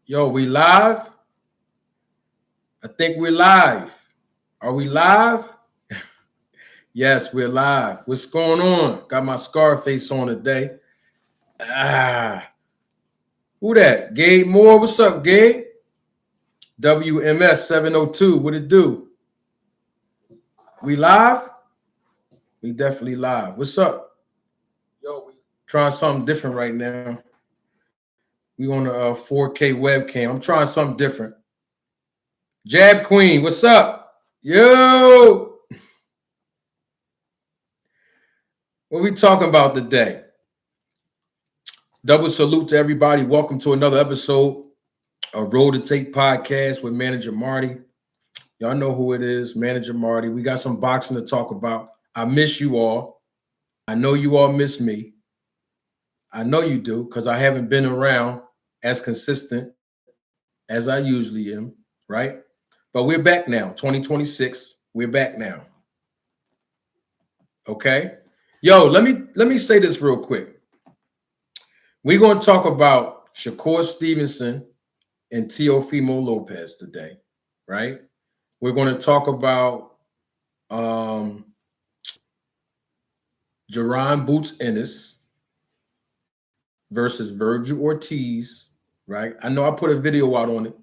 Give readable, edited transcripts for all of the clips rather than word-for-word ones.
Yo, we live? I think we're live. Are we live? Yes, we're live. What's going on? Got my Scarface on today. Who that? Gabe Moore. What's up, Gabe? WMS 702. What it do? We live? We definitely live. What's up? Yo, we trying something different right now. We on a 4K webcam. I'm trying something different. Jab Queen, what's up? Yo! What we talking about today? Double salute to everybody. Welcome to another episode of Road to Take Podcast with Manager Marty. Y'all know who it is, Manager Marty. We got some boxing to talk about. I miss you all. I know you all miss me. I know you do because I haven't been around as consistent as I usually am, right? But we're back now, 2026. We're back now. Okay? Yo, let me say this real quick. We're going to talk about Shakur Stevenson and Teofimo Lopez today, right? We're going to talk about Jaron Ennis versus Vergil Ortiz, right? I know I put a video out on it,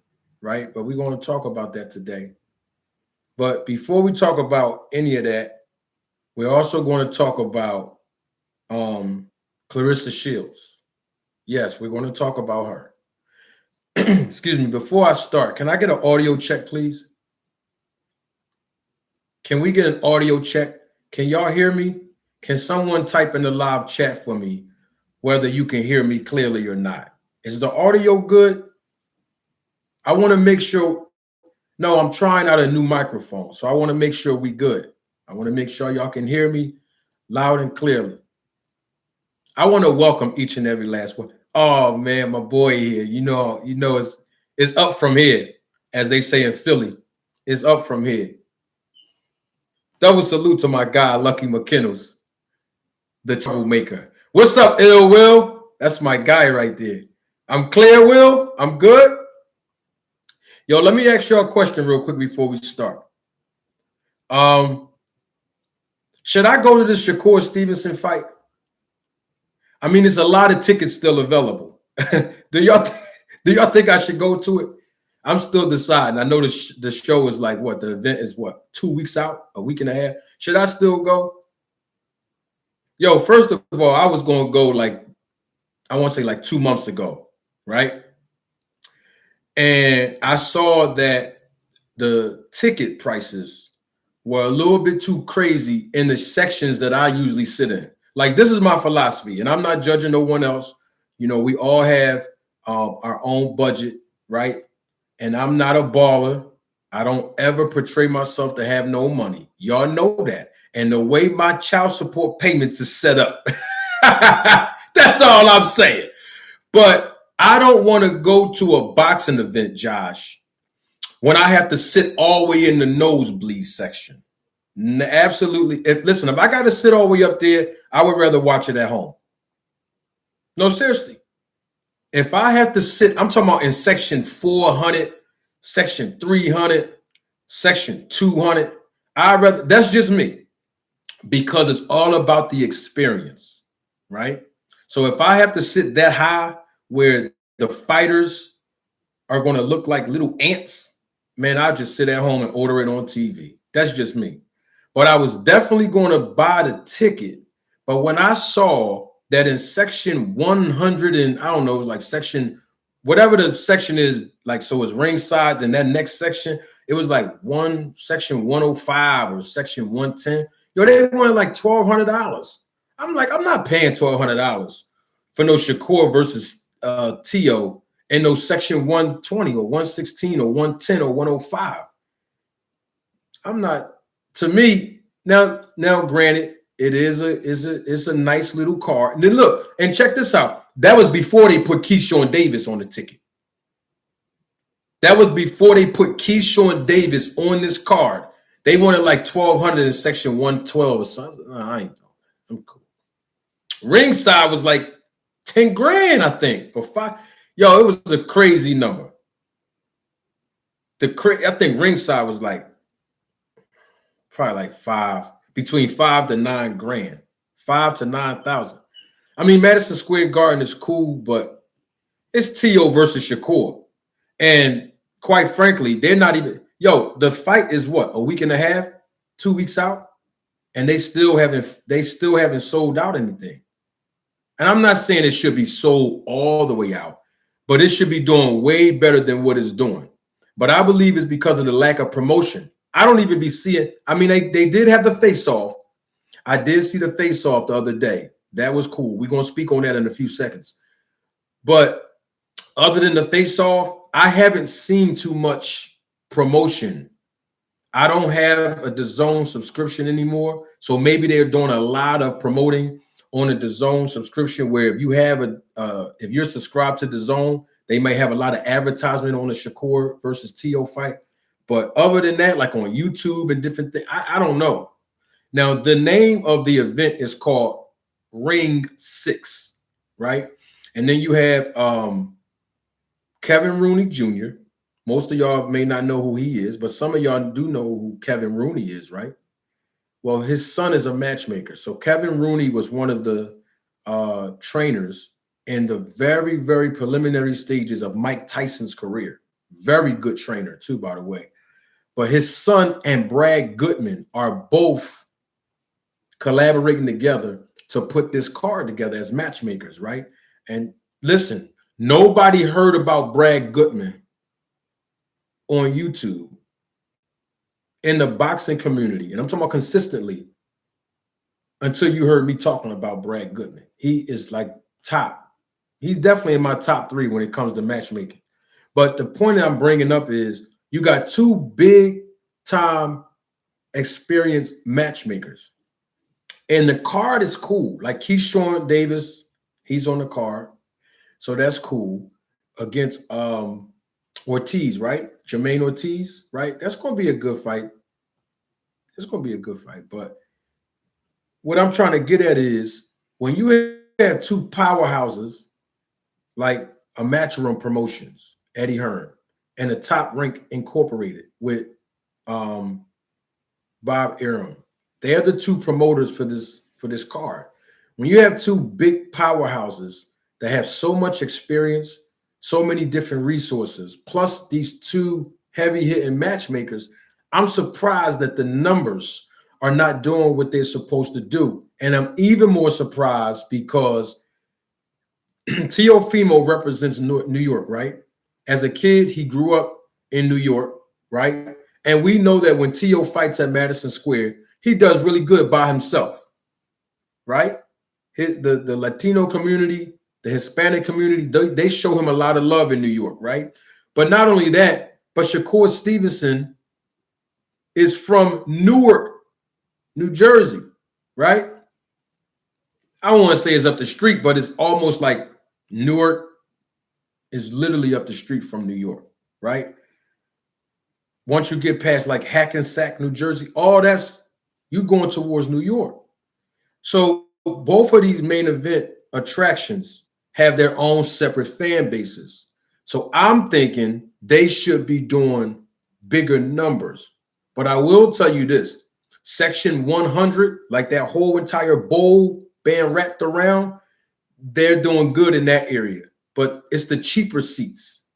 right? But we're going to talk about that today. But before we talk about any of that, we're also going to talk about Clarissa Shields. Yes, we're going to talk about her. Excuse me. Before I start, can I get an audio check, please? Can we get an audio check? Can y'all hear me? Can someone type in the live chat for me whether you can hear me clearly or not? Is the audio good? I want to make sure. No, I'm trying out a new microphone, so I want to make sure we good. I want to make sure y'all can hear me loud and clearly. I want to welcome each and every last one. Oh man, my boy here. You know, it's up from here, as they say in Philly. It's up from here. Double salute to my guy, Lucky McKinnels, the troublemaker. What's up, Ill Will? That's my guy right there. I'm clear, Will. I'm good. Yo, let me ask y'all a question real quick before we start. Should I go to the Shakur Stevenson fight? I mean, there's a lot of tickets still available. Do y'all think I should go to it? I'm still deciding. I know the show is like what? The event is what? 2 weeks out? A week and a half? Should I still go? Yo, first of all, I was going to go like, I want to say like 2 months ago, right? And I saw that the ticket prices were a little bit too crazy in the sections that I usually sit in. Like, this is my philosophy, and I'm not judging no one else. You know, we all have our own budget, right? And I'm not a baller. I don't ever portray myself to have no money. Y'all know that. And the way my child support payments is set up, that's all I'm saying. But I don't want to go to a boxing event, Josh, when I have to sit all the way in the nosebleed section. Absolutely. Listen, if I got to sit all the way up there, I would rather watch it at home. No, seriously. If I have to sit, I'm talking about in section 400, section 300, section 200. That's just me, because it's all about the experience, right? So if I have to sit that high where the fighters are going to look like little ants, man, I'll just sit at home and order it on TV. That's just me. But I was definitely going to buy the ticket. But when I saw that in section 100 and I don't know, it was like section, whatever the section is, like, so it's ringside, then that next section, it was like section 105 or section 110. Yo, they wanted like $1,200. I'm like, I'm not paying $1,200 for no Shakur versus Teo in no section 120 or 116 or 110 or 105. I'm not. To me, now, granted, it is a nice little card. And then look, and check this out. That was before they put Keyshawn Davis on the ticket. That was before they put Keyshawn Davis on this card. They wanted like $1,200 in section 112 or something. No, I ain't. I'm cool. Ringside was like 10 grand, I think, for five. Yo, it was a crazy number. I think ringside was like probably like between 5 to 9 grand, 5 to 9,000. I mean, Madison Square Garden is cool, but it's Tio versus Shakur. And quite frankly, they're not even, the fight is what, a week and a half, 2 weeks out, and they still haven't sold out anything. And I'm not saying it should be sold all the way out, but it should be doing way better than what it's doing. But I believe it's because of the lack of promotion. I don't even be seeing, I mean, they did have the face-off. I did see the face-off the other day. That was cool. We're going to speak on that in a few seconds. But other than the face-off, I haven't seen too much promotion. I don't have a DAZN subscription anymore. So maybe they're doing a lot of promoting on a DAZN subscription where if you have if you're subscribed to DAZN, they may have a lot of advertisement on the Shakur versus Tio fight. But other than that, like on YouTube and different things, I don't know. Now, the name of the event is called Ring 6, right? And then you have Kevin Rooney Jr. Most of y'all may not know who he is, but some of y'all do know who Kevin Rooney is, right? Well, his son is a matchmaker. So Kevin Rooney was one of the trainers in the very, very preliminary stages of Mike Tyson's career. Very good trainer too, by the way. But his son and Brad Goodman are both collaborating together to put this card together as matchmakers, right? And listen, nobody heard about Brad Goodman on YouTube in the boxing community, and I'm talking about consistently, until you heard me talking about Brad Goodman. He is like top. He's definitely in my top 3 when it comes to matchmaking. But the point that I'm bringing up is you got 2 big-time experienced matchmakers. And the card is cool. Like Keyshawn Davis, he's on the card. So that's cool. Against Ortiz, right? Jermaine Ortiz, right? That's going to be a good fight. It's going to be a good fight. But what I'm trying to get at is when you have 2 powerhouses like a Matchroom Promotions, Eddie Hearn, and a Top Rank Incorporated with Bob Arum. They are the 2 promoters for this card. When you have 2 big powerhouses that have so much experience, so many different resources, plus these 2 heavy-hitting matchmakers, I'm surprised that the numbers are not doing what they're supposed to do. And I'm even more surprised because Teofimo represents New York, right? As a kid, he grew up in New York, right? And we know that when Tio fights at Madison Square, he does really good by himself, right? The Latino community, the Hispanic community, they show him a lot of love in New York, right? But not only that, but Shakur Stevenson is from Newark, New Jersey, right? I don't want to say it's up the street, but it's almost like Newark is literally up the street from New York, right? Once you get past like Hackensack, New Jersey, all that's you going towards New York. So both of these main event attractions have their own separate fan bases. So I'm thinking they should be doing bigger numbers. But I will tell you this, Section 100, like that whole entire bowl band wrapped around, they're doing good in that area. But it's the cheaper seats.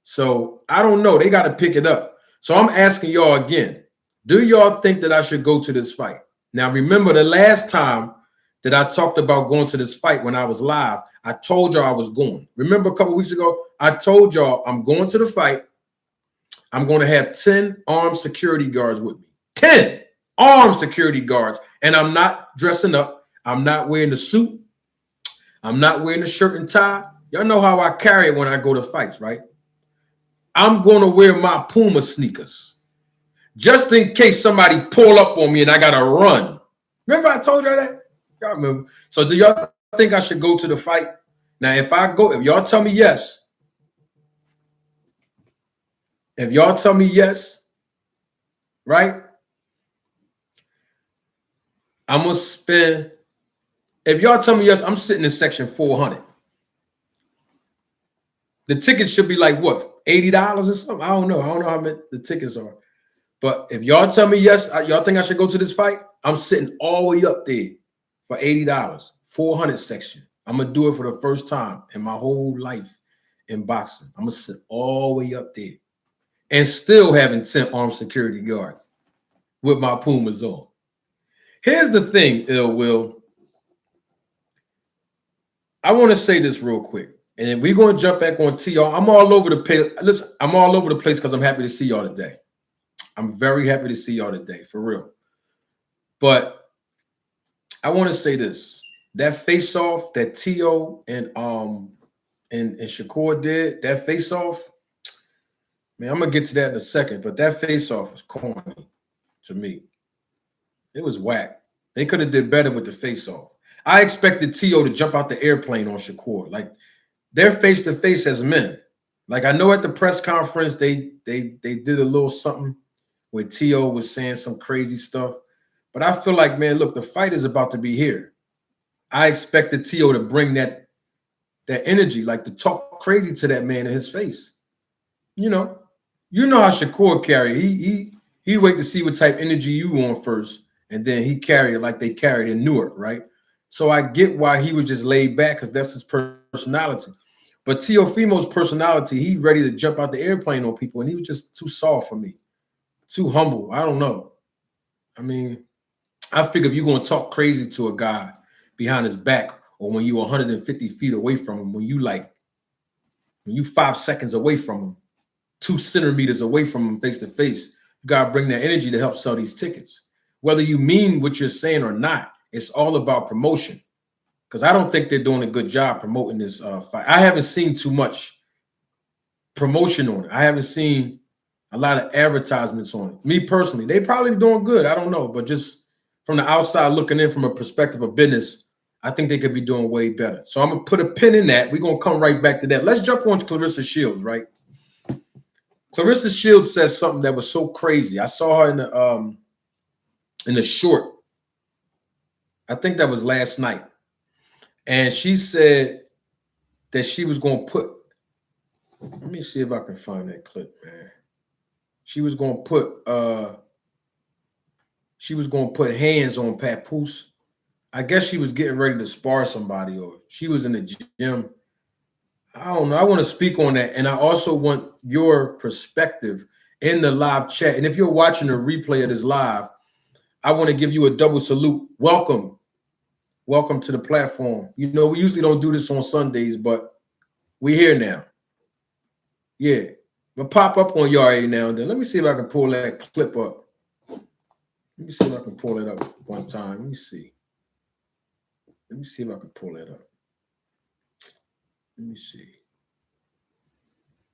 So I don't know. They got to pick it up. So I'm asking y'all again, do y'all think that I should go to this fight? Now, remember the last time that I talked about going to this fight when I was live, I told y'all I was going. Remember a couple weeks ago, I told y'all I'm going to the fight. I'm going to have 10 armed security guards with me. 10 armed security guards. And I'm not dressing up. I'm not wearing the suit. I'm not wearing the shirt and tie. Y'all know how I carry it when I go to fights, right? I'm going to wear my Puma sneakers just in case somebody pull up on me and I got to run. Remember I told y'all that? Y'all remember. So do y'all think I should go to the fight? Now, if y'all tell me yes, right? I'm going to spend, if y'all tell me yes, I'm sitting in section 400. The ticket should be like what? $80 or something. I don't know. I don't know how many the tickets are. But if y'all tell me yes, y'all think I should go to this fight, I'm sitting all the way up there for $80, 400 section. I'm going to do it for the first time in my whole life in boxing. I'm going to sit all the way up there and still having 10 armed security guards with my Pumas on. Here's the thing, Ill Will. I want to say this real quick, and then we're going to jump back on TR. I'm all over the place. Listen, I'm all over the place because I'm happy to see y'all today. I'm very happy to see y'all today, for real. But I want to say this. That face-off that Tio and Shakur did, that face-off, man, I'm going to get to that in a second, but that face-off was corny to me. It was whack. They could have did better with the face-off. I expected Tio to jump out the airplane on Shakur. Like, they're face-to-face as men. Like, I know at the press conference, they did a little something where Tio was saying some crazy stuff. But I feel like, man, look, the fight is about to be here. I expected Tio to bring that energy, like to talk crazy to that man in his face. You know how Shakur carry. He wait to see what type of energy you on first, and then he carry it like they carried in Newark, right? So I get why he was just laid back, because that's his personality. But Teofimo's personality, he ready to jump out the airplane on people, and he was just too soft for me. Too humble. I don't know. I mean, I figure if you're going to talk crazy to a guy behind his back, or when you're 150 feet away from him, when you 5 seconds away from him, 2 centimeters away from him face to face, you got to bring that energy to help sell these tickets. Whether you mean what you're saying or not, it's all about promotion. Because I don't think they're doing a good job promoting this fight. I haven't seen too much promotion on it. I haven't seen a lot of advertisements on it. Me personally, they probably doing good. I don't know. But just from the outside looking in from a perspective of business, I think they could be doing way better. So I'm going to put a pin in that. We're going to come right back to that. Let's jump on to Clarissa Shields, right? Clarissa Shields says something that was so crazy. I saw her in the short. I think that was last night. And she said that she was going to put, let me see if I can find that clip, man. She was going to put hands on Papoose. I guess she was getting ready to spar somebody, or she was in the gym. I don't know. I want to speak on that. And I also want your perspective in the live chat. And if you're watching a replay of this live, I want to give you a double salute. Welcome. Welcome to the platform. You know, we usually don't do this on Sundays, but we're here now. Yeah. I'll pop up on y'all every now and then. Let me see if I can pull that clip up. Let me see if I can pull it up one time. Let me see. Let me see if I can pull it up. Let me see.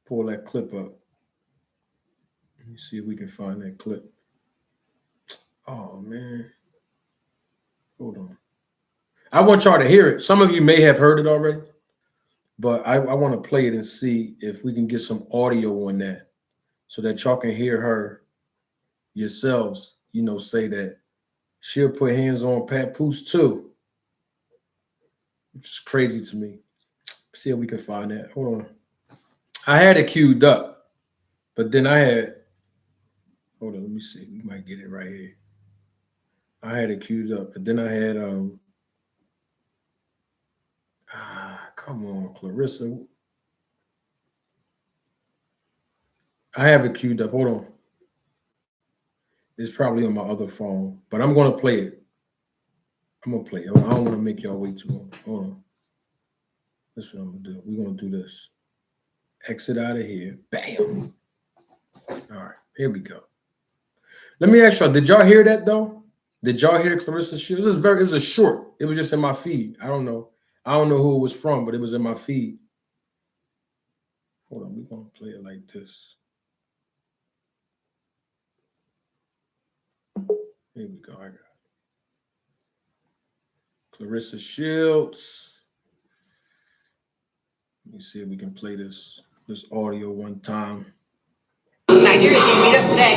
Pull that clip up. Let me see if we can find that clip. Oh, man. Hold on. I want y'all to hear it. Some of you may have heard it already, but I want to play it and see if we can get some audio on that so that y'all can hear her yourselves, you know, say that she'll put hands on Papoose too, which is crazy to me. See if we can find that. Hold on. I had it queued up, but then I had, hold on, let me see. We might get it right here. I had it queued up, but then I had, come on, Clarissa. I have it queued up. Hold on. It's probably on my other phone, but I'm going to play it. I'm going to play it. I don't want to make y'all wait too long. Hold on. That's what I'm going to do. We're going to do this. Exit out of here. Bam. All right. Here we go. Let me ask y'all, did y'all hear that, though? Did y'all hear Clarissa Shields? It was a short. It was just in my feed. I don't know who it was from, but it was in my feed. Hold on. We're going to play it like this. Here we go. I got it. Clarissa Shields. Let me see if we can play this audio one time. Nigeria can beat up today.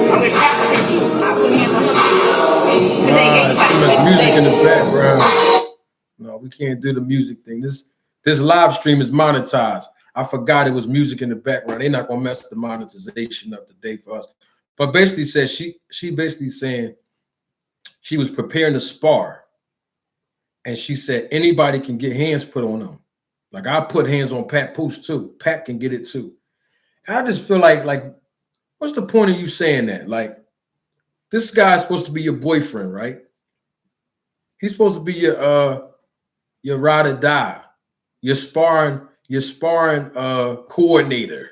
I'm going to practice you. I put hands on her. Today, too much music in the background. No, we can't do the music thing. This live stream is monetized. I forgot it was music in the background. They're not gonna mess the monetization up today for us. But basically said she basically saying she was preparing to spar. And she said anybody can get hands put on them. Like I put hands on Papoose too. Pat can get it too. And I just feel like, what's the point of you saying that? Like, this guy's supposed to be your boyfriend, right? He's supposed to be your ride or die, your sparring coordinator.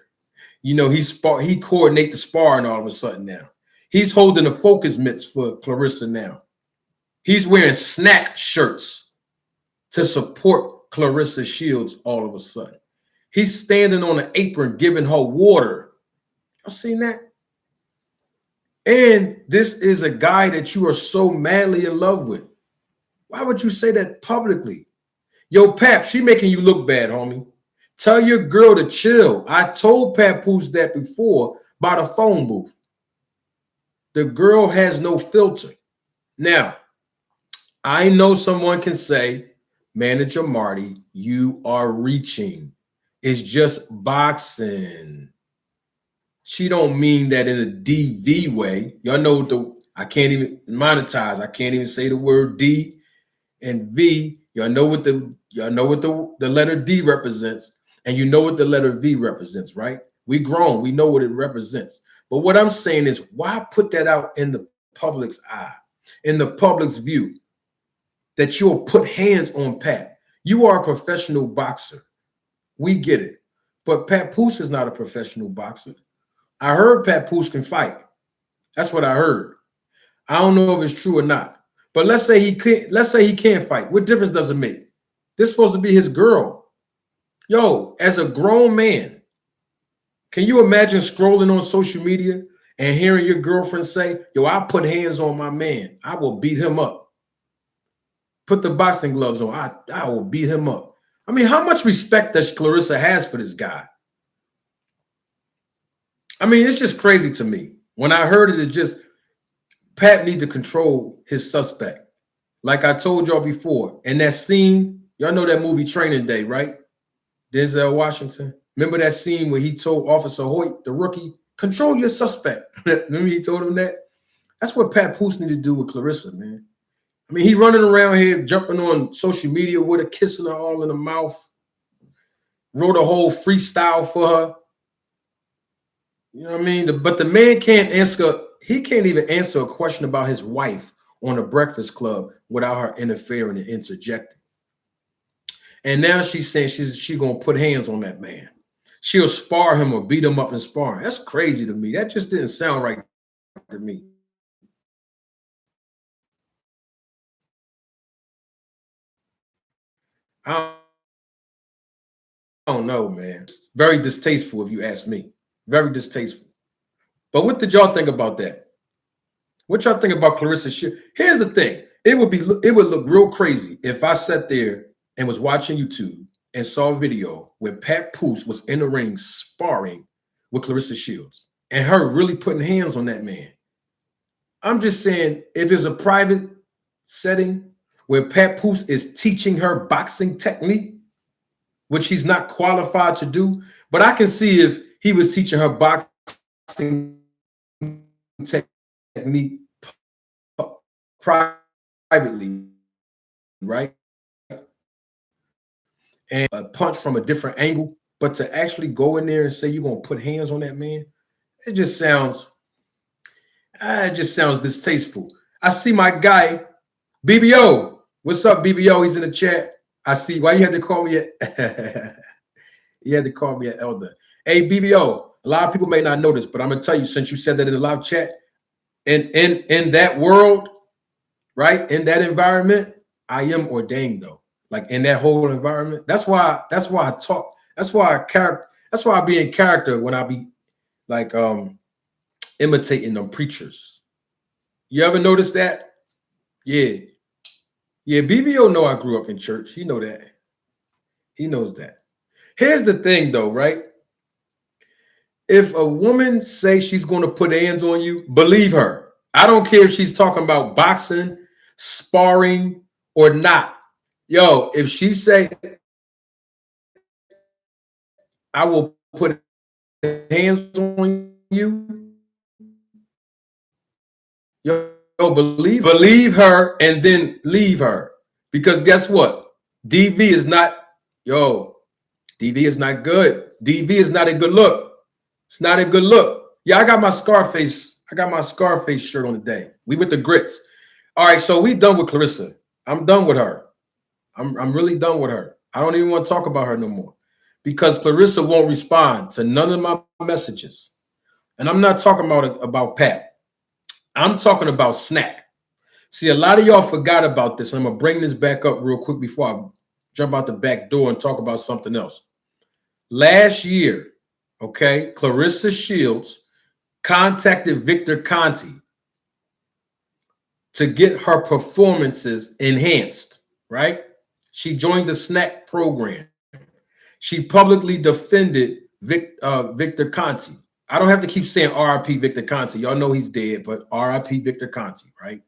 You know, he coordinate the sparring all of a sudden now. He's holding the focus mitts for Clarissa now. He's wearing SNAC shirts to support Claressa Shields all of a sudden. He's standing on an apron giving her water. Y'all seen that? And this is a guy that you are so madly in love with. Why would you say that publicly? Yo, Pap, she making you look bad, homie. Tell your girl to chill. I told Papoose that before by the phone booth. The girl has no filter. Now, I know someone can say, Manager Marty, you are reaching. It's just boxing. She don't mean that in a DV way. Y'all know I can't even monetize. I can't even say the word D and V. Y'all know what the letter D represents, and you know what the letter V represents, right? We grown. We know what it represents. But what I'm saying is, why put that out in the public's eye, in the public's view, that you'll put hands on Pat? You are a professional boxer. We get it. But Papoose is not a professional boxer. I heard Papoose can fight. That's what I heard. I don't know if it's true or not. But let's say he can't fight. What difference does it make? This is supposed to be his girl. Yo, as a grown man, can you imagine scrolling on social media and hearing your girlfriend say, yo, I put hands on my man. I will beat him up. Put the boxing gloves on. I will beat him up. I mean, how much respect does Clarissa has for this guy? I mean, it's just crazy to me. When I heard it, it's just Pat need to control his suspect. Like I told y'all before, in that scene, y'all know that movie Training Day, right? Denzel Washington. Remember that scene where he told Officer Hoyt, the rookie, control your suspect. Remember he told him that? That's what Papoose need to do with Clarissa, man. I mean, he running around here jumping on social media with her, kissing her all in the mouth. Wrote a whole freestyle for her. You know what I mean? But the man can't answer. He can't even answer a question about his wife on the Breakfast Club without her interfering and interjecting. And now she's saying she's gonna put hands on that man. She'll spar him or beat him up in sparring. That's crazy to me. That just didn't sound right to me. I don't know, man. It's very distasteful if you ask me. Very distasteful. But what did y'all think about that? What y'all think about Clarissa Shields? Here's the thing. It would look real crazy if I sat there and was watching YouTube and saw a video where Papoose was in the ring sparring with Clarissa Shields and her really putting hands on that man. I'm just saying, if it's a private setting where Papoose is teaching her boxing technique, which he's not qualified to do, but I can see if he was teaching her boxing technique privately, right? And a punch from a different angle, but to actually go in there and say you're gonna put hands on that man, it just sounds distasteful. I see my guy, BBO. What's up, BBO? He's in the chat. I see why you had to call me you had to call me an elder. Hey, BBO, a lot of people may not know this, but I'm gonna tell you, since you said that in the live chat, in that world, right? In that environment, I am ordained though. Like in that whole environment. That's why I talk. That's why I be in character when I be like imitating them preachers. You ever notice that? Yeah. Yeah, BBO know I grew up in church. He know that. He knows that. Here's the thing though, right? If a woman says she's going to put hands on you, believe her. I don't care if she's talking about boxing, sparring, or not. Yo, if she say, I will put hands on you. Yo, believe her and then leave her. Because guess what? DV is not, DV is not good. DV is not a good look. It's not a good look. Yeah, I got my Scarface shirt on today. We with the grits. All right, so we done with Clarissa. I'm done with her. I'm really done with her. I don't even want to talk about her no more because Clarissa won't respond to none of my messages. And I'm not talking about Pat. I'm talking about SNAC. See, a lot of y'all forgot about this. I'm going to bring this back up real quick before I jump out the back door and talk about something else. Last year, okay, Clarissa Shields contacted Victor Conti to get her performances enhanced, right? She joined the SNAC program. She publicly defended Victor Conti. I don't have to keep saying RIP Victor Conti. Y'all know he's dead, but RIP Victor Conti, right?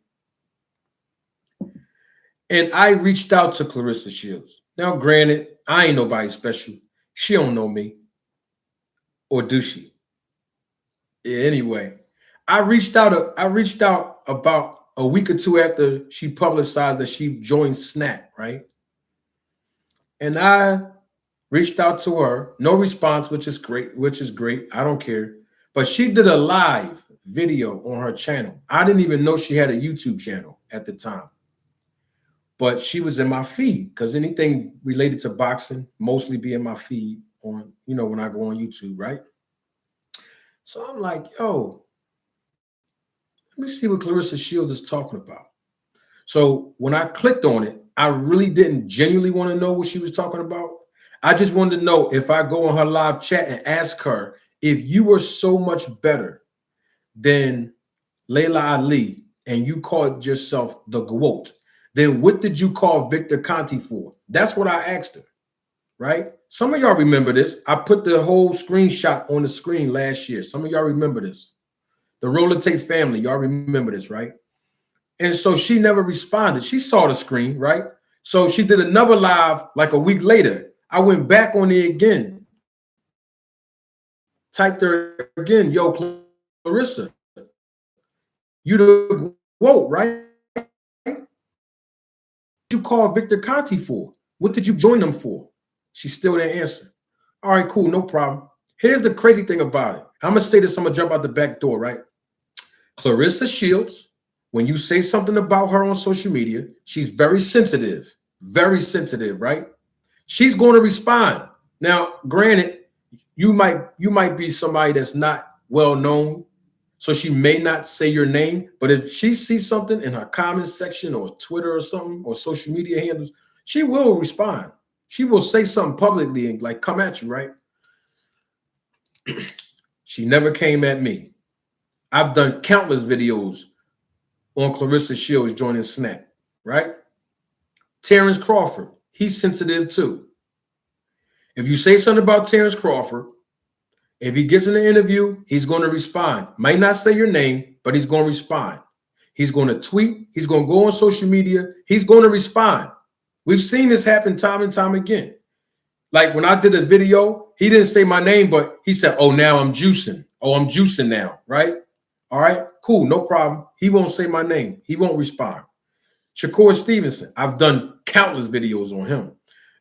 And I reached out to Clarissa Shields. Now, granted, I ain't nobody special. She don't know me. Or do she? Yeah, anyway, I reached out about a week or two after she publicized that she joined SNAC, right? And I reached out to her, no response, which is great. I don't care. But she did a live video on her channel. I didn't even know she had a YouTube channel at the time. But she was in my feed because anything related to boxing mostly be in my feed on, when I go on YouTube, right? So I'm like, yo, let me see what Clarissa Shields is talking about. So when I clicked on it, I really didn't genuinely want to know what she was talking about. I just wanted to know if I go on her live chat and ask her, if you were so much better than Layla Ali and you called yourself the GOAT, then what did you call Victor Conti for? That's what I asked her, right? Some of y'all remember this. I put the whole screenshot on the screen last year. Some of y'all remember this. The Roller Tape family, y'all remember this, right? And so she never responded. She saw the screen, right? So she did another live like a week later. I went back on it again. Typed her again, yo, Clarissa, you the GOAT, right? What did you call Victor Conti for? What did you join them for? She still didn't answer. All right, cool, no problem. Here's the crazy thing about it. I'm going to say this, I'm going to jump out the back door, right? Clarissa Shields, when you say something about her on social media, she's very sensitive, right? She's going to respond. Now, granted, you might be somebody that's not well known, so she may not say your name, but if she sees something in her comment section or Twitter or something or social media handles, she will respond. She will say something publicly and like come at you, right? She never came at me. I've done countless videos on Clarissa Shields joining SNAC, right? Terrence Crawford, he's sensitive too. If you say something about Terrence Crawford, if he gets in the interview, he's going to respond. Might not say your name, but he's going to respond. He's going to tweet. He's going to go on social media. He's going to respond. We've seen this happen time and time again. Like when I did a video, he didn't say my name, but he said, oh, now I'm juicing. Oh, I'm juicing now, right? All right, cool, no problem. He won't say my name. He won't respond. Shakur Stevenson, I've done countless videos on him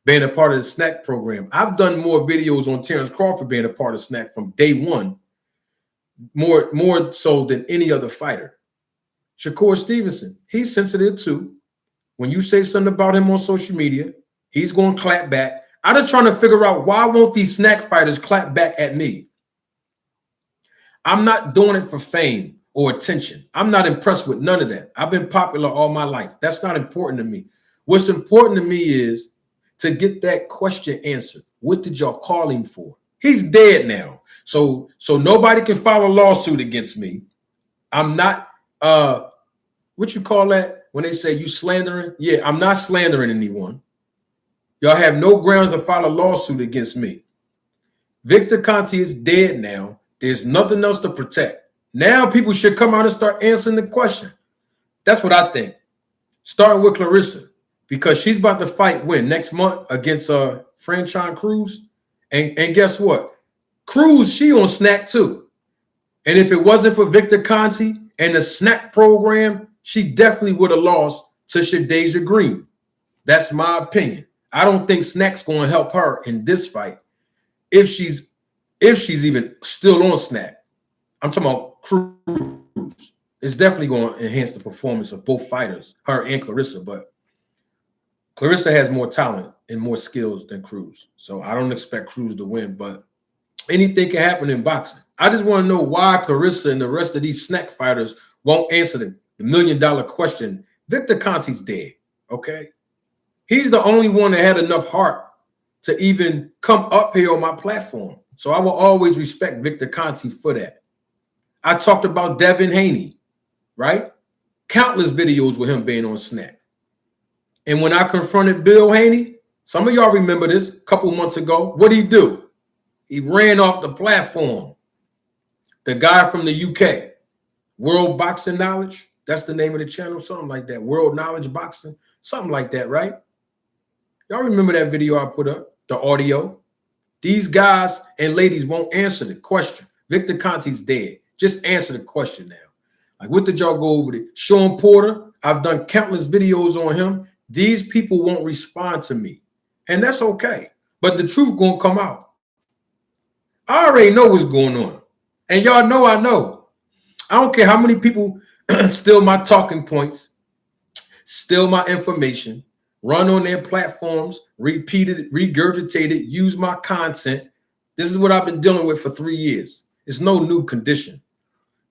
being a part of the SNAC program. I've done more videos on Terrence Crawford being a part of SNAC from day one, more so than any other fighter. Shakur Stevenson, he's sensitive too. When you say something about him on social media, he's going to clap back. I'm just trying to figure out why won't these SNAC fighters clap back at me? I'm not doing it for fame or attention. I'm not impressed with none of that. I've been popular all my life. That's not important to me. What's important to me is to get that question answered. What did y'all call him for? He's dead now. So nobody can file a lawsuit against me. I'm not, what you call that when they say you slandering? Yeah, I'm not slandering anyone. Y'all have no grounds to file a lawsuit against me. Victor Conti is dead now. There's nothing else to protect. Now people should come out and start answering the question. That's what I think. Starting with Clarissa, because she's about to fight when? Next month against Franchon Cruz. And guess what? Cruz, she on SNAC too. And if it wasn't for Victor Conti and the SNAC program, she definitely would have lost to Shadeja Green. That's my opinion. I don't think SNAC's going to help her in this fight if she's even still on SNAC. I'm talking about Cruz. It's definitely going to enhance the performance of both fighters, her and Clarissa, but Clarissa has more talent and more skills than Cruz. So I don't expect Cruz to win, but anything can happen in boxing. I just want to know why Clarissa and the rest of these SNAC fighters won't answer the $1 million question. Victor Conti's dead, okay? He's the only one that had enough heart to even come up here on my platform. So I will always respect Victor Conti for that. I talked about Devin Haney, right? Countless videos with him being on SNAC. And when I confronted Bill Haney, some of y'all remember this a couple months ago, what did he do? He ran off the platform. The guy from the UK, World Boxing Knowledge, that's the name of the channel, something like that. World Knowledge Boxing, something like that, right? Y'all remember that video I put up, the audio? These guys and ladies won't answer the question. Victor Conti's dead. Just answer the question now. Like, what did y'all go over there? Sean Porter, I've done countless videos on him. These people won't respond to me. And that's okay. But the truth gonna come out. I already know what's going on. And y'all know I know. I don't care how many people steal my talking points, steal my information, run on their platforms, repeat it, regurgitate it, use my content. This is what I've been dealing with for 3 years. It's no new condition.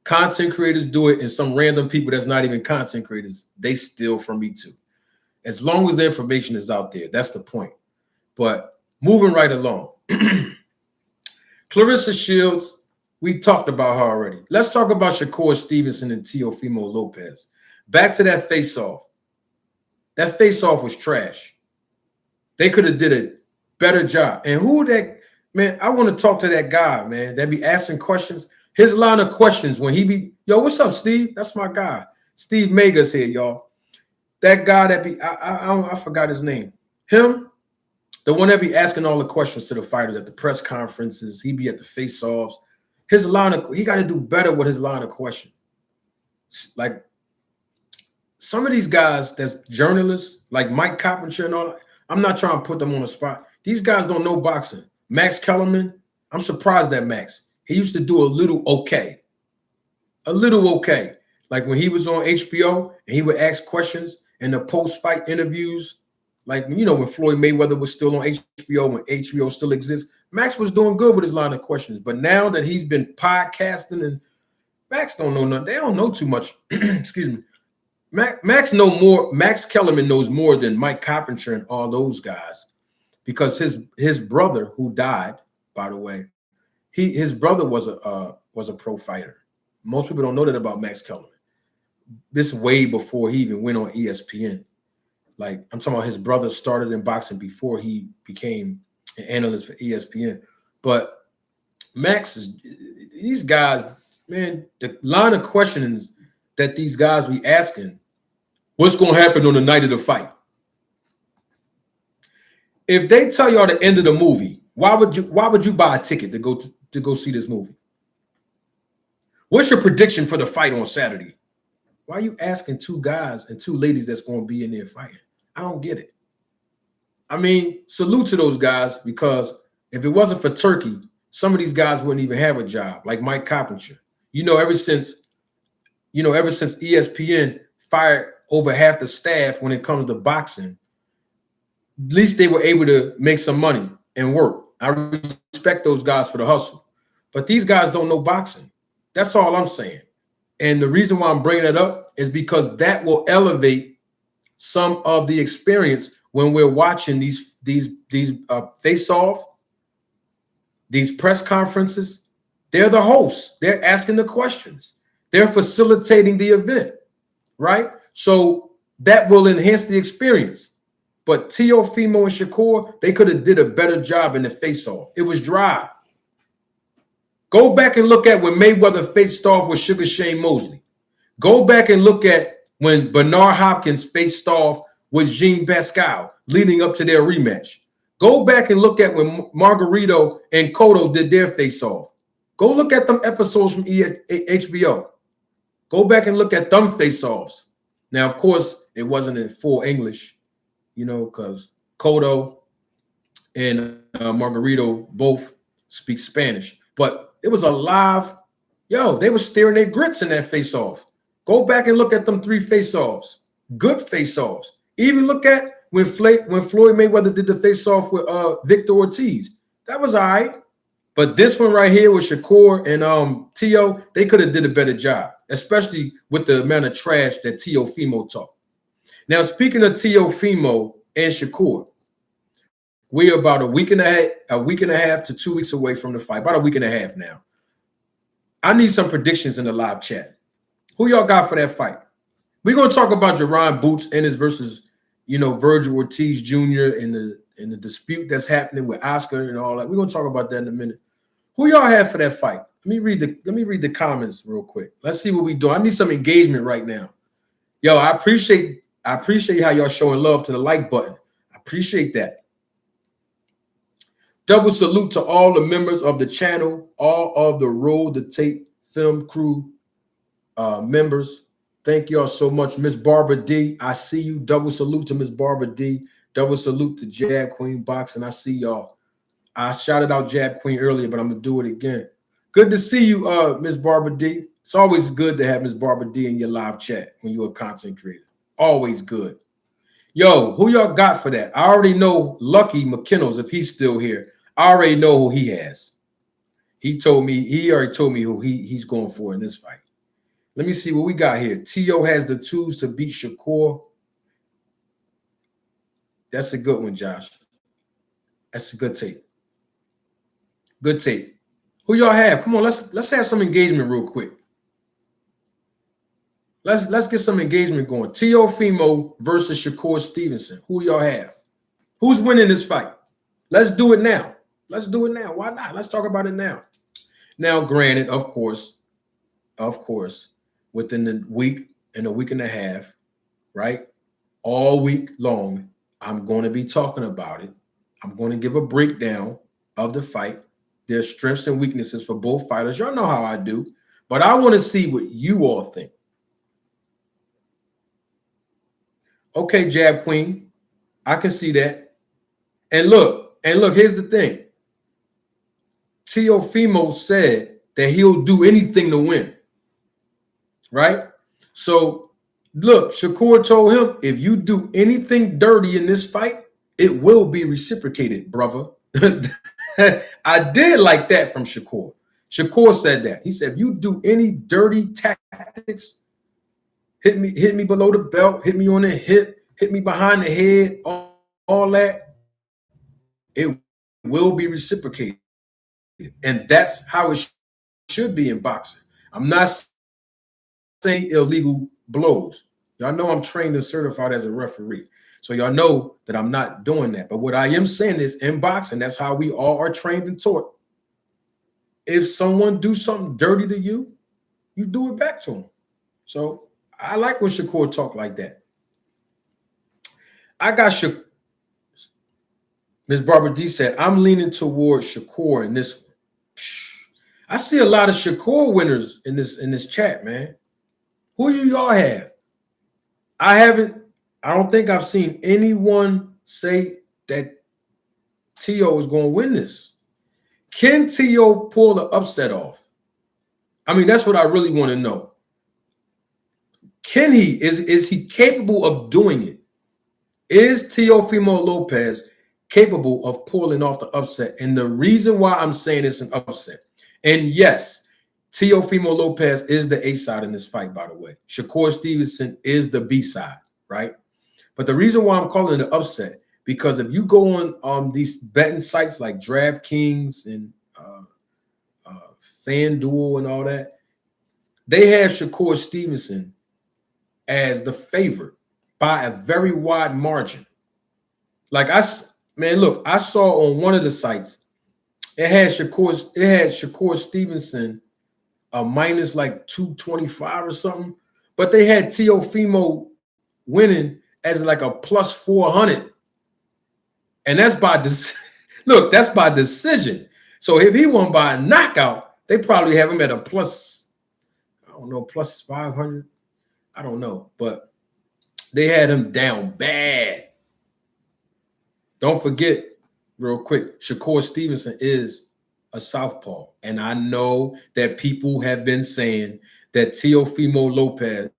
Content creators do it, and some random people that's not even content creators, they steal from me too. As long as the information is out there, that's the point. But moving right along. Claressa Shields, we talked about her already. Let's talk about Shakur Stevenson and Teofimo Lopez. Back to that face-off. That face-off was trash. They could have did a better job. And who that, man, I want to talk to that guy, man, that be asking questions. His line of questions when he be, yo, what's up, Steve? That's my guy. Steve Mega's here, y'all. That guy that be, I forgot his name. Him, the one that be asking all the questions to the fighters at the press conferences. He be at the face-offs. His line of, he got to do better with his line of question. Like, some of these guys that's journalists, like Mike Carpenter and all that, I'm not trying to put them on the spot. These guys don't know boxing. Max Kellerman, I'm surprised at Max. He used to do a little okay. A little okay. Like when he was on HBO and he would ask questions in the post-fight interviews, like, you know, when Floyd Mayweather was still on HBO, when HBO still exists, Max was doing good with his line of questions. But now that he's been podcasting and Max don't know nothing, they don't know too much. Excuse me. Max know more. Max Kellerman knows more than Mike Carpenter and all those guys, because his brother, who died, by the way, his brother was a pro fighter. Most people don't know that about Max Kellerman. This way before he even went on ESPN. Like, I'm talking about his brother started in boxing before he became an analyst for ESPN. But Max is, these guys, man, the line of questions that these guys be asking, what's going to happen on the night of the fight? If they tell y'all the end of the movie, why would you buy a ticket to go see this movie? What's your prediction for the fight on Saturday? Why are you asking two guys and two ladies that's going to be in there fighting? I don't get it. I mean, salute to those guys, because if it wasn't for Turkey, some of these guys wouldn't even have a job, like Mike Carpenter. Ever since ESPN fired over half the staff when it comes to boxing, at least they were able to make some money and work. I respect those guys for the hustle. But these guys don't know boxing. That's all I'm saying. And the reason why I'm bringing that up is because that will elevate some of the experience when we're watching these face-off, these press conferences. They're the hosts. They're asking the questions. They're facilitating the event, right? So that will enhance the experience. But Teofimo and Shakur, they could have did a better job in the face-off. It was dry. Go back and look at when Mayweather faced off with Sugar Shane Mosley. Go back and look at when Bernard Hopkins faced off with Jean Pascal leading up to their rematch. Go back and look at when Margarito and Cotto did their face-off. Go look at them episodes from HBO. Go back and look at them face-offs. Now, of course, it wasn't in full English, because Cotto and Margarito both speak Spanish. But it was a live, they were staring their grits in that face-off. Go back and look at them 3 face-offs. Good face-offs. Even look at when Floyd Mayweather did the face-off with Victor Ortiz. That was all right. But this one right here with Shakur and Tio, they could have did a better job, especially with the amount of trash that Teofimo talked. Now, speaking of Teofimo and Shakur, we are about a week and a half to 2 weeks away from the fight. About a week and a half now. I need some predictions in the live chat. Who y'all got for that fight? We're gonna talk about Jaron Ennis versus Vergil Ortiz Jr. and the dispute that's happening with Oscar and all that. We're gonna talk about that in a minute. Who y'all have for that fight? Let me read the comments real quick. Let's see what we do. I need some engagement right now. Yo, I appreciate how y'all showing love to the like button. I appreciate that. Double salute to all the members of the channel, all of the Roll the Tape film crew members. Thank y'all so much. Miss Barbara D, I see you. Double salute to Miss Barbara D. Double salute to Jab Queen Box, and I see y'all. I shouted out Jab Queen earlier, but I'm going to do it again. Good to see you, Miss Barbara D. It's always good to have Miss Barbara D in your live chat when you're a content creator. Always good. Yo, who y'all got for that? I already know Lucky McKinnell's, if he's still here. I already know who he has. He already told me who he's going for in this fight. Let me see what we got here. Tio has the tools to beat Shakur. That's a good one, Josh. That's a good tape. Good tape. Who y'all have? Come on, let's have some engagement real quick. Let's get some engagement going. Teofimo versus Shakur Stevenson. Who y'all have? Who's winning this fight? Let's do it now. Let's do it now. Why not? Let's talk about it now. Now, granted, of course, within the week and a week and a half, right? All week long, I'm going to be talking about it. I'm going to give a breakdown of the fight, their strengths and weaknesses for both fighters. Y'all know how I do, but I want to see what you all think. Okay, Jab Queen, I can see that. And look, here's the thing. Teofimo said that he'll do anything to win, right? So, look, Shakur told him, if you do anything dirty in this fight, it will be reciprocated, brother. I did like that from Shakur. Shakur said that. He said, if you do any dirty tactics, hit me below the belt, hit me on the hip, hit me behind the head, all that, it will be reciprocated. And that's how it should be in boxing. I'm not saying illegal blows. Y'all know I'm trained and certified as a referee. So y'all know that I'm not doing that. But what I am saying is in boxing, that's how we all are trained and taught. If someone do something dirty to you, you do it back to them. So I like when Shakur talk like that. I got Shakur. Ms. Barbara D said, I'm leaning towards Shakur in this one. I see a lot of Shakur winners in this chat, man. Who do y'all have? I don't think I've seen anyone say that Tio is going to win this. Can Tio pull the upset off? I mean, that's what I really want to know. Can he? Is he capable of doing it? Is Teofimo Lopez capable of pulling off the upset? And the reason why I'm saying it's an upset, and yes, Teofimo Lopez is the A side in this fight, by the way. Shakur Stevenson is the B side, right? But the reason why I'm calling it an upset, because if you go on these betting sites like DraftKings and FanDuel and all that, they have Shakur Stevenson as the favorite by a very wide margin. Like I saw on one of the sites, it had Shakur Stevenson minus like 225 or something, but they had Teofimo winning as like a plus 400. And that's by look, that's by decision. So if he won by a knockout, they probably have him at a plus, I don't know, plus 500. I don't know, but they had him down bad. Don't forget, real quick, Shakur Stevenson is a southpaw. And I know that people have been saying that Teofimo Lopez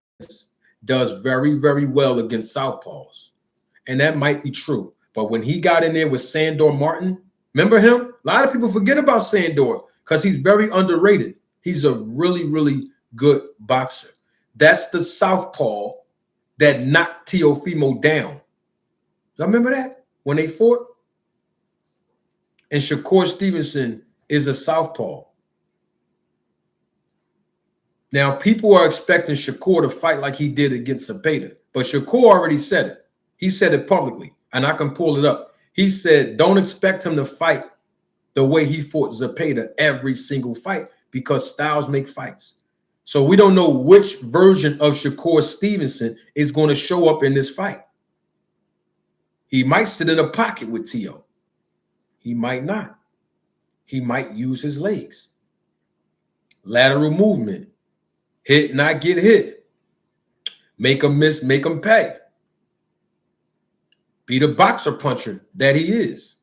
does very, very well against southpaws. And that might be true. But when he got in there with Sandor Martin, remember him? A lot of people forget about Sandor because he's very underrated. He's a really, really good boxer. That's the southpaw that knocked Teofimo down. Y'all remember that when they fought? And Shakur Stevenson is a southpaw. Now, people are expecting Shakur to fight like he did against Zepeda, but Shakur already said it. He said it publicly, and I can pull it up. He said, don't expect him to fight the way he fought Zepeda every single fight because styles make fights. So we don't know which version of Shakur Stevenson is going to show up in this fight. He might sit in a pocket with Teo. He might not. He might use his legs. Lateral movement. Hit, not get hit. Make him miss, make him pay. Be the boxer puncher that he is.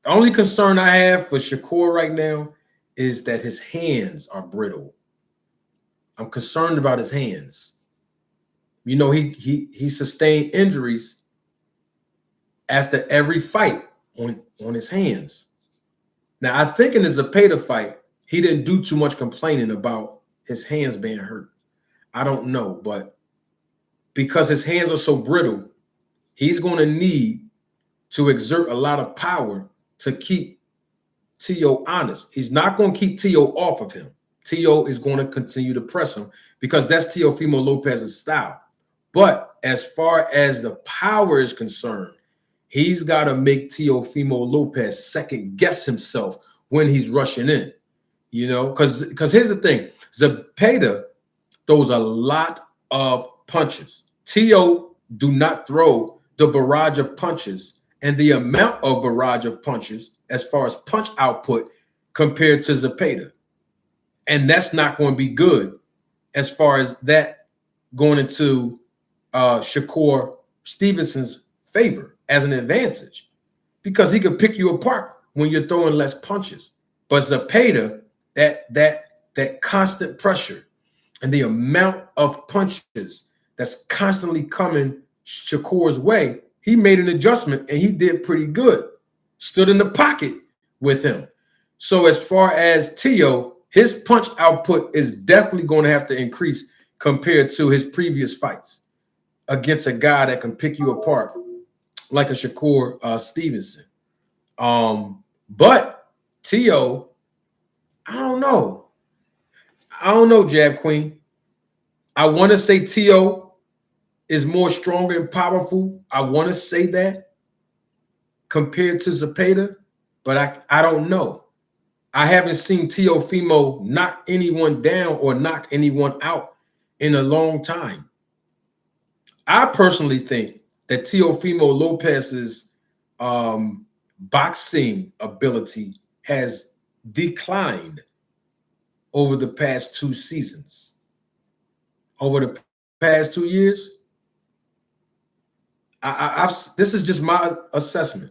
The only concern I have for Shakur right now is that his hands are brittle. I'm concerned about his hands. You know, he sustained injuries after every fight on his hands. Now, I think in the Zepeda fight, he didn't do too much complaining about his hands being hurt. I don't know, but because his hands are so brittle, he's going to need to exert a lot of power to keep Teo honest. He's not going to keep Teo off of him. Teo is going to continue to press him because that's Teofimo Lopez's style. But as far as the power is concerned, he's got to make Teofimo Lopez second guess himself when he's rushing in, you know, because here's the thing. Zepeda throws a lot of punches. Teo do not throw the barrage of punches and the amount of barrage of punches as far as punch output compared to Zepeda. And that's not going to be good as far as that going into Shakur Stevenson's favor as an advantage because he could pick you apart when you're throwing less punches. But Zepeda, that constant pressure and the amount of punches that's constantly coming Shakur's way, he made an adjustment and he did pretty good. Stood in the pocket with him. So as far as Teo, his punch output is definitely going to have to increase compared to his previous fights against a guy that can pick you apart like a Shakur Stevenson. But Teo, I don't know. Jab Queen. I want to say Teo is more stronger and powerful. I want to say that compared to Zepeda, but I don't know. I haven't seen Teofimo knock anyone down or knock anyone out in a long time. I personally think that Teofimo Lopez's boxing ability has declined over the past 2 seasons. Over the past 2 years, this is just my assessment.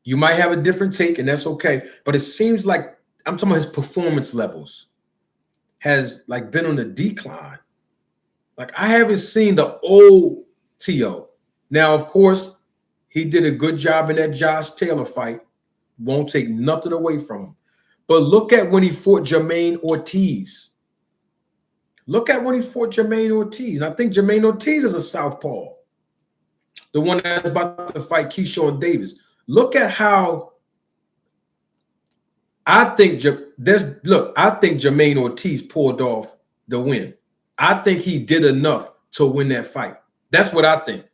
You might have a different take, and that's okay. But it seems like I'm talking about his performance levels has like been on a decline. Like I haven't seen the old Teo. Now, of course, he did a good job in that Josh Taylor fight. Won't take nothing away from him. But look at when he fought Jaron Ortiz. Look at when he fought Jaron Ortiz. And I think Jaron Ortiz is a southpaw. The one that's about to fight Keyshawn Davis. Look at how I think Jaron Ortiz pulled off the win. I think he did enough to win that fight. That's what I think.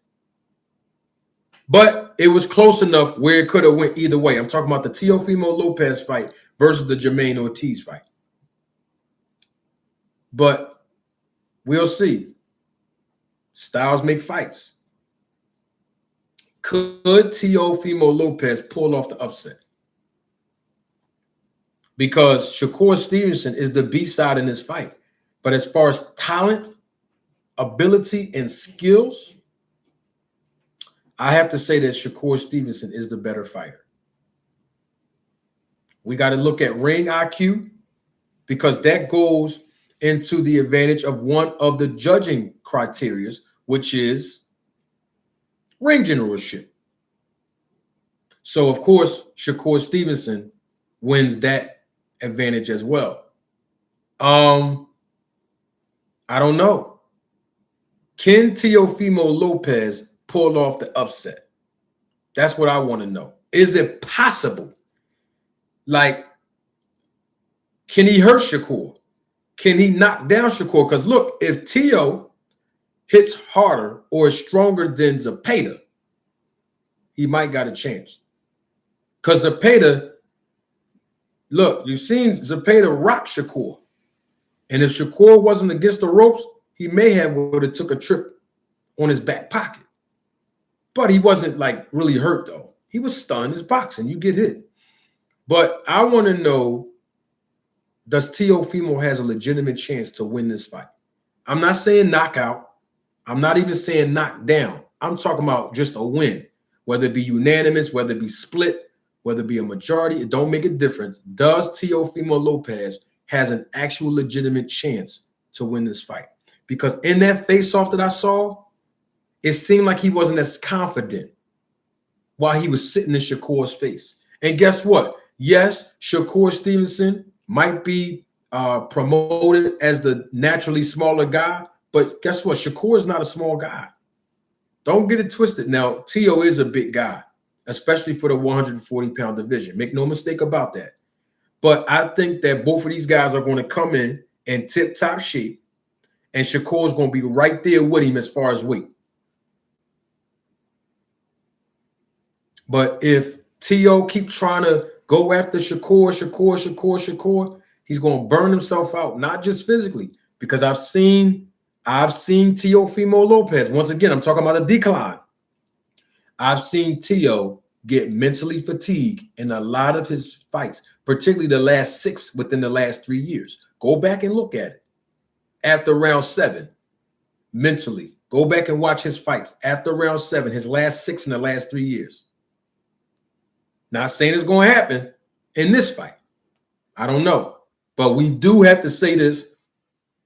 But it was close enough where it could have went either way. I'm talking about the Teofimo Lopez fight versus the Jaron Ortiz fight. But we'll see. Styles make fights. Could Teofimo Lopez pull off the upset? Because Shakur Stevenson is the B-side in this fight. But as far as talent, ability, and skills, I have to say that Shakur Stevenson is the better fighter. We got to look at ring IQ because that goes into the advantage of one of the judging criteria, which is ring generalship. So, of course, Shakur Stevenson wins that advantage as well. I don't know. Can Teofimo Lopez pull off the upset? That's what I want to know. Is it possible? Like, can he hurt Shakur? Can he knock down Shakur? Because look, if Teo hits harder or is stronger than Zepeda, he might got a chance. Because Zepeda, look, you've seen Zepeda rock Shakur. And if Shakur wasn't against the ropes, he may have would have took a trip on his back pocket. But he wasn't like really hurt though. He was stunned. It's boxing. You get hit. But I want to know, does Teofimo has a legitimate chance to win this fight? I'm not saying knockout. I'm not even saying knock down. I'm talking about just a win, whether it be unanimous, whether it be split, whether it be a majority. It don't make a difference. Does Teofimo Lopez has an actual legitimate chance to win this fight? Because in that face-off that I saw, it seemed like he wasn't as confident while he was sitting in Shakur's face. And guess what? Yes, Shakur Stevenson might be promoted as the naturally smaller guy, but guess what? Shakur is not a small guy. Don't get it twisted. Now, Teo is a big guy, especially for the 140-pound division. Make no mistake about that. But I think that both of these guys are going to come in tip-top shape, and Shakur is going to be right there with him as far as weight. But if Teo keep trying to go after Shakur, he's going to burn himself out, not just physically, because I've seen Teofimo Lopez. Once again, I'm talking about a decline. I've seen Teo get mentally fatigued in a lot of his fights, particularly the last 6 within the last 3 years. Go back and look at it. After round 7, mentally. Go back and watch his fights. After round 7, his last 6 in the last 3 years. Not saying it's going to happen in this fight. I don't know. But we do have to say this,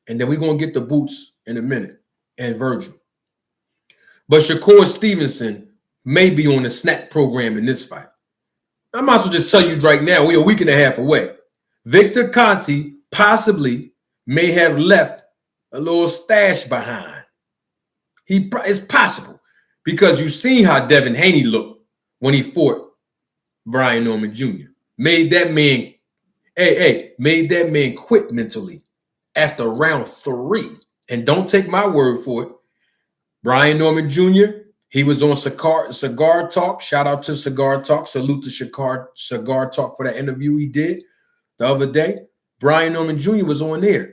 and then we're going to get the boots in a minute and Vergil. But Shakur Stevenson may be on the SNAC program in this fight. I might as well just tell you right now, we're a week and a half away. Victor Conte possibly may have left a little stash behind. It's possible because you've seen how Devin Haney looked when he fought Brian Norman Jr. Made that man quit mentally after round 3. And don't take my word for it. Brian Norman Jr., he was on Cigar Talk. Shout out to Cigar Talk. Salute to Cigar Talk for that interview he did the other day. Brian Norman Jr. was on there.